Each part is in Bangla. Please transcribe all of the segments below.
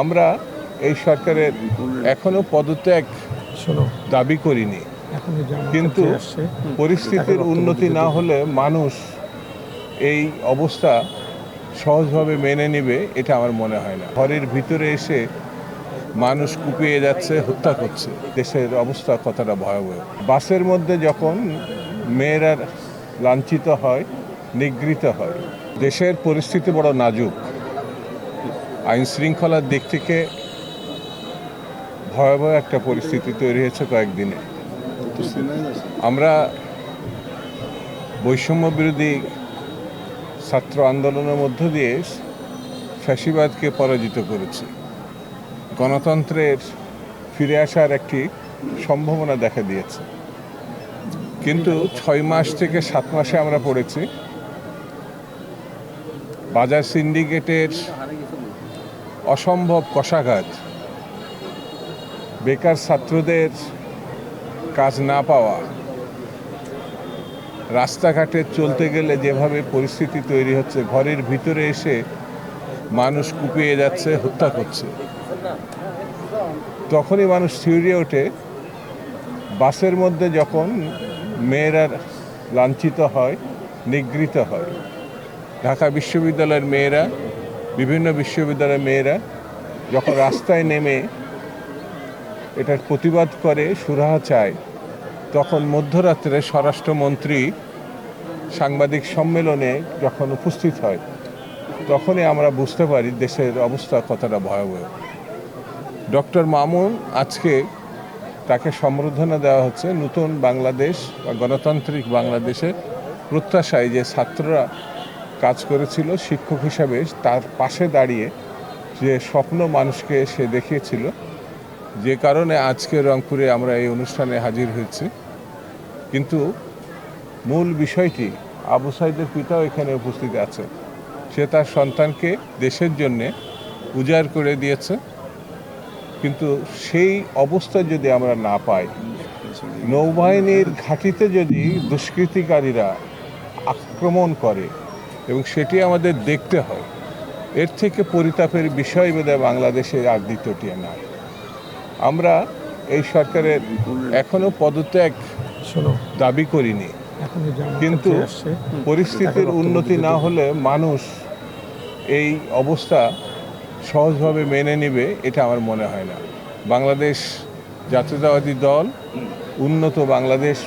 আমরা এই সরকারের এখনো পদত্যাগ দাবি করিনি, কিন্তু পরিস্থিতির উন্নতি না হলে মানুষ এই অবস্থা সহজভাবে মেনে নেবে এটা আমার মনে হয় না। ঘরের ভিতরে এসে মানুষ কুপিয়ে যাচ্ছে, হত্যা করছে। দেশের অবস্থা কতটা ভয়াবহ। বাসের মধ্যে যখন মেয়েরা লাঞ্ছিত হয়, নিগৃহীত হয়, দেশের পরিস্থিতি বড় নাজুক। আইন শৃঙ্খলার দিক থেকে ভয়াবহ একটা পরিস্থিতি তৈরি হয়েছে কয়েকদিনে। আমরা বৈষম্য বিরোধী ছাত্র আন্দোলনের মধ্য দিয়ে ফ্যাসিবাদকে পরাজিত করেছি। গণতন্ত্রের ফিরে আসার একটি সম্ভাবনা দেখা দিয়েছে, কিন্তু 6 মাস থেকে 7 মাসে আমরা পড়েছি বাজার সিন্ডিকেটের অসম্ভব কষাঘাত, বেকার ছাত্রদের কাজ না পাওয়া, রাস্তাঘাটে চলতে গেলে যেভাবে পরিস্থিতি তৈরি হচ্ছে, ঘরের ভিতরে এসে মানুষ কুপিয়ে যাচ্ছে, হত্যা করছে। তখনই মানুষ শিউরে ওঠে। বাসের মধ্যে যখন মেয়েরা লাঞ্ছিত হয়, নিগৃহীত হয়, ঢাকা বিশ্ববিদ্যালয়ের মেয়েরা, বিভিন্ন বিশ্ববিদ্যালয়ের মেয়েরা যখন রাস্তায় নেমে এটার প্রতিবাদ করে, সুরাহা চায়, তখন মধ্যরাত্রে স্বরাষ্ট্রমন্ত্রী সাংবাদিক সম্মেলনে যখন উপস্থিত হয়, তখনই আমরা বুঝতে পারি দেশের অবস্থা কতটা ভয়াবহ। ডক্টর মামুন আজকে তাকে সম্বর্ধনা দেওয়া হচ্ছে নতুন বাংলাদেশ বা গণতান্ত্রিক বাংলাদেশের প্রত্যাশায়, যে ছাত্ররা কাজ করেছিল শিক্ষক হিসাবে, তার পাশে দাঁড়িয়ে যে স্বপ্ন মানুষকে সে দেখিয়েছিল, যে কারণে আজকে রংপুরে আমরা এই অনুষ্ঠানে হাজির হয়েছি। কিন্তু মূল বিষয়টি, আবু সাইদের পিতাও এখানে উপস্থিত আছে। সে তার সন্তানকে দেশের জন্যে উজাড় করে দিয়েছে, কিন্তু সেই অবস্থা যদি আমরা না পাই, নৌবাহিনীর ঘাঁটিতে যদি দুষ্কৃতিকারীরা আক্রমণ করে এবং সেটি আমাদের দেখতে হয়, এর থেকে পরিতাপের বিষয় বোধহয় বাংলাদেশে আর দ্বিতীয়টি নাই। আমরা এই সরকারের এখনো পদত্যাগ দাবি করিনি, কিন্তু পরিস্থিতির উন্নতি না হলে মানুষ এই অবস্থা সহজভাবে মেনে নেবে এটা আমার মনে হয় না। বাংলাদেশ জাতীয়তাবাদী দল উন্নত বাংলাদেশ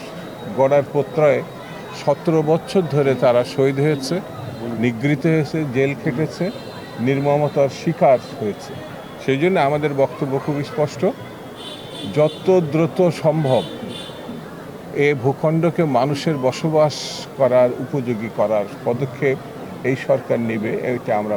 গড়ার প্রত্যয়ে 17 বছর ধরে তারা শহীদ হয়েছে, নিগৃহীত হয়েছে, জেল খেটেছে, নির্মমতার শিকার হয়েছে। সেই জন্য আমাদের বক্তব্য খুব স্পষ্ট, যত দ্রুত সম্ভব এ ভূখণ্ডকে মানুষের বসবাস করার উপযোগী করার পদক্ষেপ এই সরকার নেবে, এটা আমরা